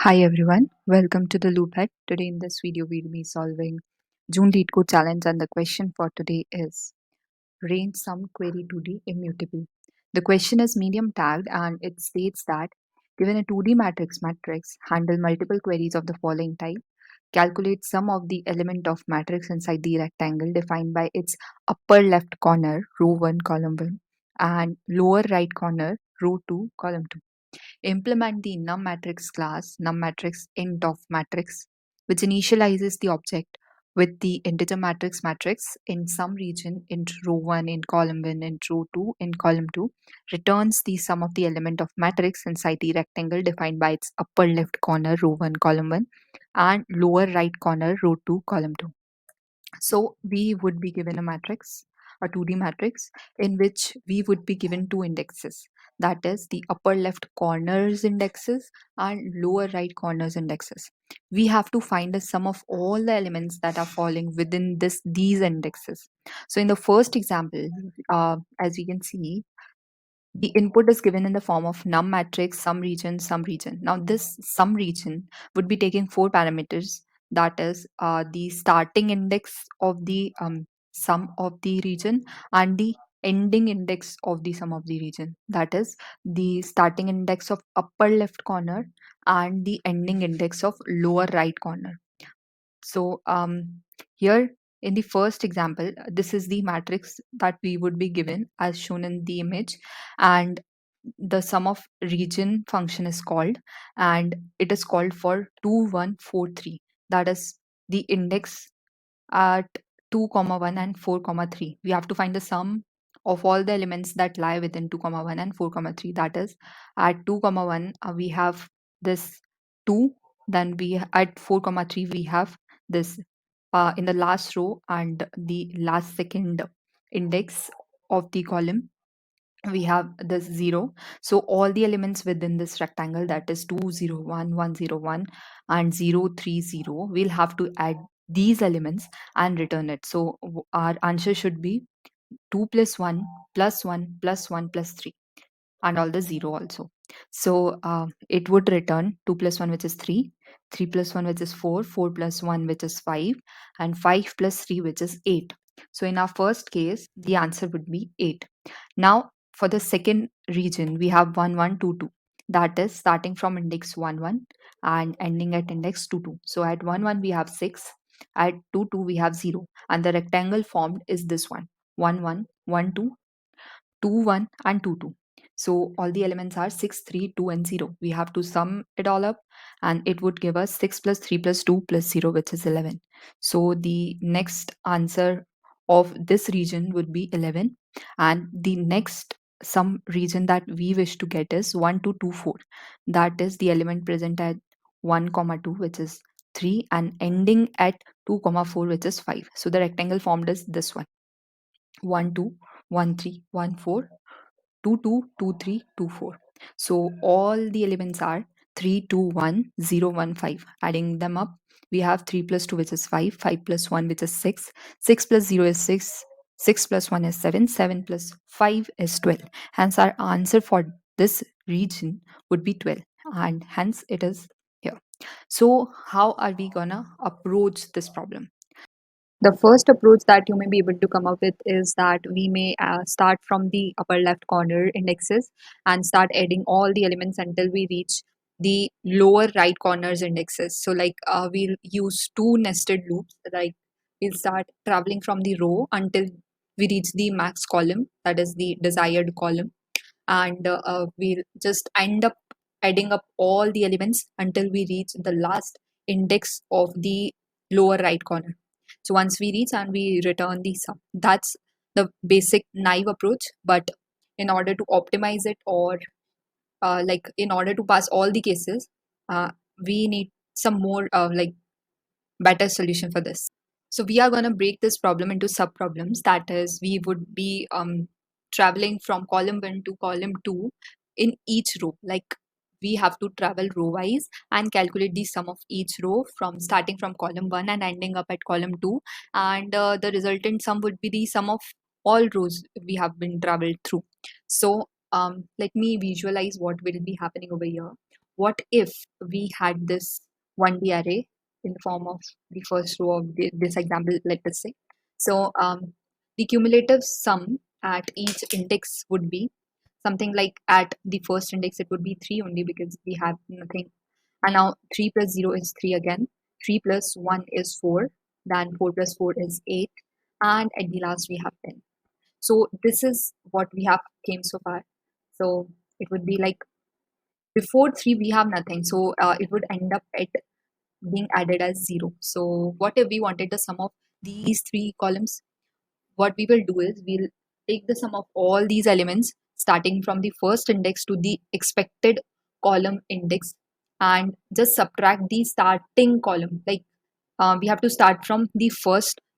Hi everyone, welcome to the Loophead. Today in this video we'll be solving June Leetcode challenge and the question for today is range sum query 2D immutable. The question is medium tagged and it states that given a 2D matrix, handle multiple queries of the following type. Calculate sum of the element of matrix inside the rectangle defined by its upper left corner, row 1, column 1, and lower right corner, row 2, column 2. Implement the numMatrix class numMatrix int of matrix, which initializes the object with the integer matrix in some region int row 1 in column 1 int row 2 in column 2, returns the sum of the element of matrix inside the rectangle defined by its upper left corner row 1 column 1 and lower right corner row 2 column 2. So we would be given a matrix, a 2D matrix, in which we would be given two indexes. That is the upper left corners indexes and lower right corners indexes. We have to find the sum of all the elements that are falling within these indexes. So in the first example, as we can see, the input is given in the form of num matrix, some region, some region. Now, this some region would be taking four parameters. That is the starting index of the sum of the region and the ending index of the sum of the region. That is the starting index of upper left corner and the ending index of lower right corner. So here in the first example, this is the matrix that we would be given as shown in the image, and the sum of region function is called, and it is called for 2143. That is the index at 2 comma 1 and 4 comma 3. We have to find the sum of all the elements that lie within 2 comma 1 and 4 comma 3. That is at 2 comma 1 we have this 2, then at 4 comma 3 we have this in the last row and the last second index of the column we have this 0. So all the elements within this rectangle, that is 201, 101 and 030, we'll have to add these elements and return it. So our answer should be 2 plus 1 plus 1 plus 1 plus 3 and all the 0 also. So it would return 2 plus 1 which is 3, 3 plus 1 which is 4, 4 plus 1 which is 5, and 5 plus 3 which is 8. So in our first case, the answer would be 8. Now for the second region, we have 1, 1, 2, 2. That is starting from index 1, 1 and ending at index 2, 2. So at 1, 1 we have 6, at 2, 2 we have 0. And the rectangle formed is this one, 1, 1, 1, 2, 2, 1 and 2, 2. So all the elements are 6, 3, 2 and 0. We have to sum it all up and it would give us 6 plus 3 plus 2 plus 0, which is 11. So the next answer of this region would be 11, and the next sum region that we wish to get is 1, 2, 2, 4. That is the element present at 1 comma 2, which is 3, and ending at 2 comma 4, which is 5. So the rectangle formed is this one, 1 2 1 3 1 4 2 2 2 3 2 4. So all the elements are 3 2 1 0 1 5. Adding them up, we have 3 plus 2 which is 5, 5 plus 1 which is 6, 6 plus 0 is 6, 6 plus 1 is 7, 7 plus 5 is 12. Hence our answer for this region would be 12, and hence it is here. So how are we gonna approach this problem? The first approach that you may be able to come up with is that we may start from the upper left corner indexes and start adding all the elements until we reach the lower right corners indexes. So like we'll use two nested loops. Like we'll start traveling from the row until we reach the max column, that is the desired column, and we'll just end up adding up all the elements until we reach the last index of the lower right corner. So once we reach and we return the sum, that's the basic naive approach. But in order to optimize it, or like in order to pass all the cases, uh, we need some more like better solution for this. So we are going to break this problem into sub problems. That is, we would be traveling from column 1 to column 2 in each row. Like we have to travel row wise and calculate the sum of each row from starting from column 1 and ending up at column 2. And the resultant sum would be the sum of all rows we have been traveled through. So let me visualize what will be happening over here. what if we had this 1D array in the form of the first row of this example, let us say. So the cumulative sum at each index would be something like, at the first index it would be 3 only because we have nothing, and now 3 plus 0 is 3 again, 3 plus 1 is 4, then 4 plus 4 is 8, and at the last we have 10. So this is what we have came so far. So it would be like, before 3 we have nothing, so it would end up at being added as 0. So what if we wanted the sum of these 3 columns? What we will do is we'll take the sum of all these elements starting from the first index to the expected column index, and just subtract the starting column. Like we have to start from the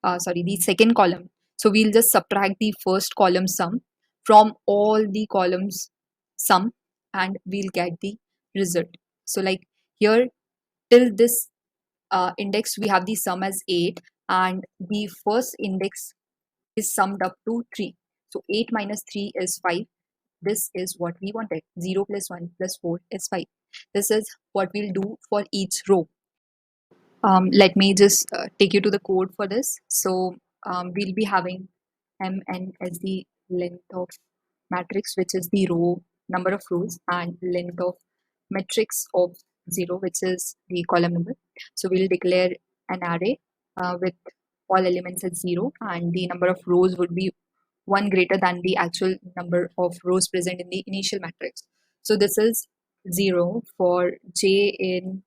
the second column. So we'll just subtract the first column sum from all the columns sum, and we'll get the result. So like here, till this index we have the sum as 8, and the first index is summed up to 3. So 8 minus 3 is 5. This is what we wanted. 0 plus 1 plus 4 is 5. This is what we'll do for each row. Let me just take you to the code for this. So we'll be having mn as the length of matrix, which is the row number of rows, and length of matrix of 0, which is the column number. So we'll declare an array with all elements at 0, and the number of rows would be 1 greater than the actual number of rows present in the initial matrix. So this is 0 for j in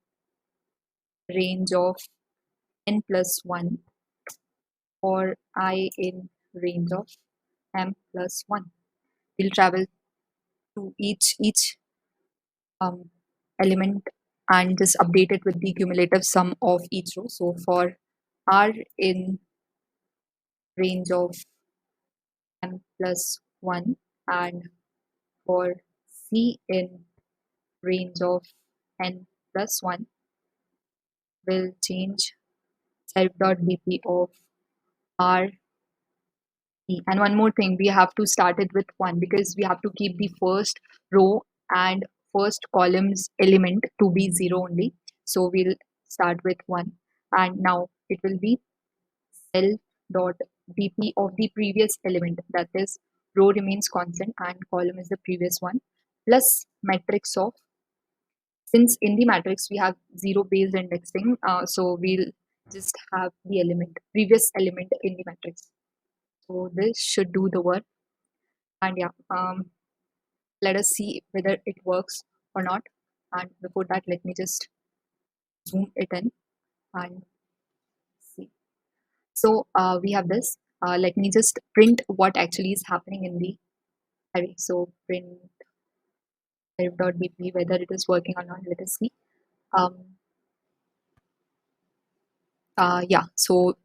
range of n plus 1, or I in range of m plus 1. We'll travel to each um, element and just update it with the cumulative sum of each row. So for r in range of m plus 1, and for c in range of n plus 1, will change self.bp of r. And one more thing, we have to start it with 1 because we have to keep the first row and first column's element to be 0 only. So we'll start with 1, and now it will be self dot bp of the previous element, that is, row remains constant and column is the previous one, plus matrix of, since in the matrix we have 0 based indexing, so we'll just have the previous element in the matrix. So this should do the work. And yeah, let us see whether it works or not. And before that, let me just zoom it in and see. So we have this. Let me just print what actually is happening in the array. So print array.bp, whether it is working or not. Let us see. Um, yeah, so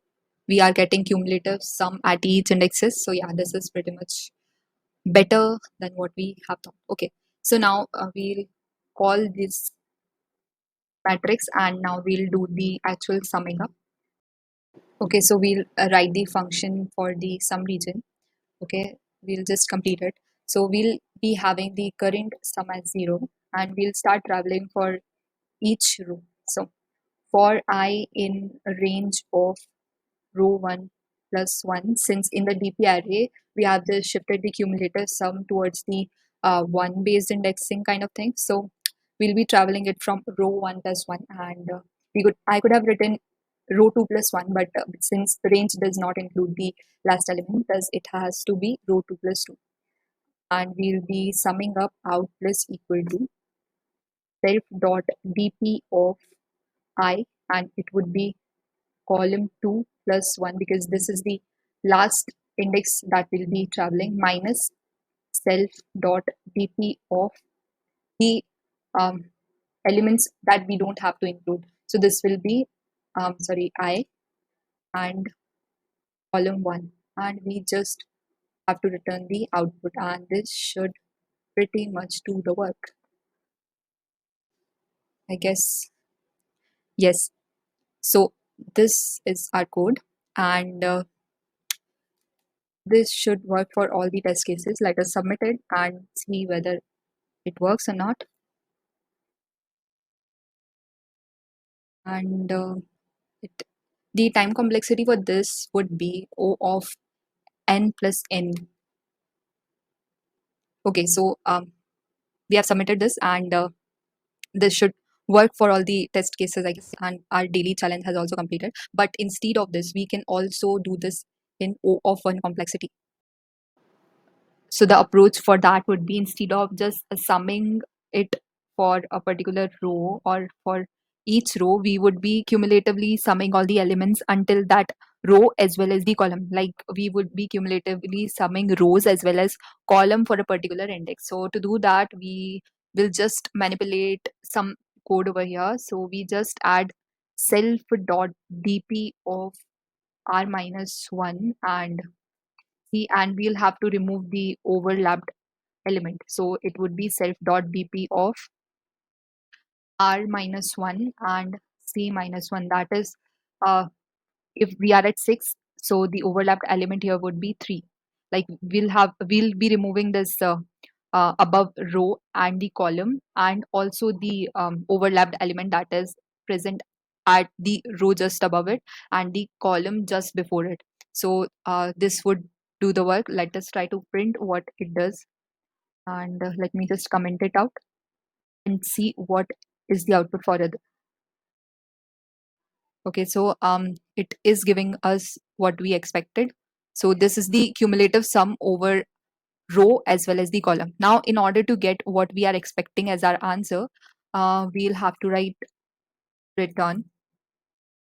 we are getting cumulative sum at each indexes. So yeah, this is pretty much better than what we have thought. Okay, so now we'll call this matrix, and now we'll do the actual summing up. Okay, so we'll write the function for the sum region. Okay, we'll just complete it. So we'll be having the current sum as 0, and we'll start traveling for each row. So for I in a range of row 1 plus 1, since in the DP array we have the shifted the cumulative sum towards the 1 based indexing kind of thing. So we'll be traveling it from row 1 plus 1, and I could have written row 2 plus 1, but since the range does not include the last element, thus it has to be row 2 plus 2, and we'll be summing up out plus equal to self dot dp of I, and it would be column 2 plus 1 because this is the last index that will be traveling, minus self dot dp of the um, elements that we don't have to include. So this will be I and column 1, and we just have to return the output, and this should pretty much do the work, I guess. Yes, so this is our code, and this should work for all the test cases. Let us submit it and see whether it works or not. and it, the time complexity for this would be O of n plus n. Okay, so we have submitted this, and this should work for all the test cases, I guess, and our daily challenge has also completed. But instead of this, we can also do this in O of 1 complexity. So the approach for that would be, instead of just summing it for a particular row or for each row, we would be cumulatively summing all the elements until that row as well as the column. Like we would be cumulatively summing rows as well as column for a particular index. So to do that, we will just manipulate some code over here. So we just add self dot dp of r minus 1 and c, and we'll have to remove the overlapped element. So it would be self dot bp of r minus 1 and c minus 1. That is, uh, if we are at 6, so the overlapped element here would be 3. Like we'll be removing this above row and the column, and also the overlapped element that is present at the row just above it and the column just before it. So this would do the work. Let us try to print what it does, and let me just comment it out and see what is the output for it. Okay, so it is giving us what we expected. So this is the cumulative sum over row as well as the column. Now, in order to get what we are expecting as our answer, we'll have to write return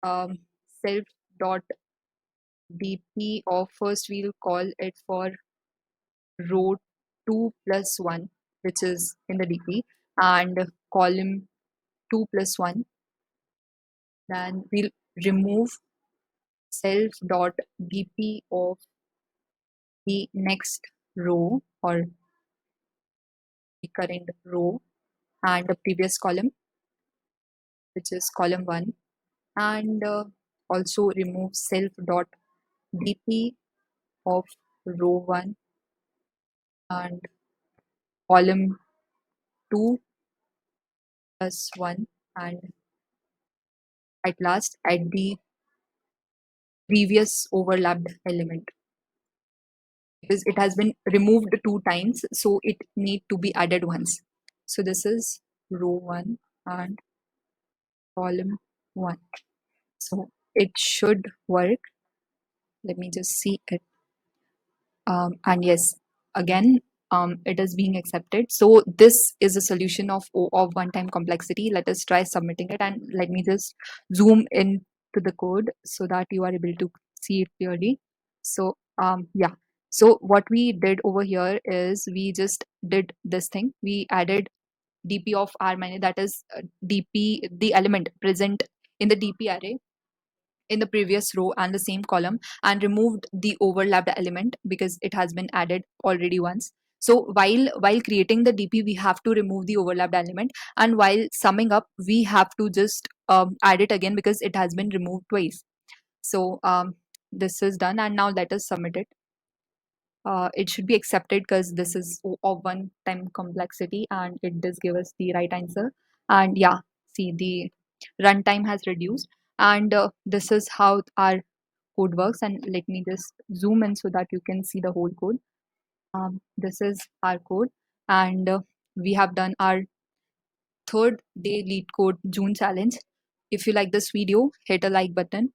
self dot dp of, first we'll call it for row 2 plus 1, which is in the dp, and column 2 plus 1. Then we'll remove self dot dp of the next row or the current row and the previous column, which is column 1, and also remove self dot dp of row 1 and column 2 plus 1, and at last add the previous overlapped element, because it has been removed 2 times, so it need to be added once. So this is row 1 and column 1. So it should work. Let me just see it. And yes, again, it is being accepted. So this is a solution of O of 1 time complexity. Let us try submitting it, and let me just zoom in to the code so that you are able to see it clearly. So yeah, so what we did over here is we just did this thing. We added dp of r minus, that is dp, the element present in the dp array in the previous row and the same column, and removed the overlapped element because it has been added already once. So while creating the dp, we have to remove the overlapped element, and while summing up, we have to just add it again because it has been removed twice. So this is done, and now let us submit it. It should be accepted because this is of 1 time complexity, and it does give us the right answer. And yeah, see, the runtime has reduced, and this is how our code works. And let me just zoom in so that you can see the whole code. This is our code, and we have done our third day Leetcode June challenge. If you like this video, hit a like button.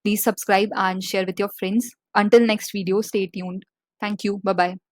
Please subscribe and share with your friends. Until next video, stay tuned. Thank you. Bye bye.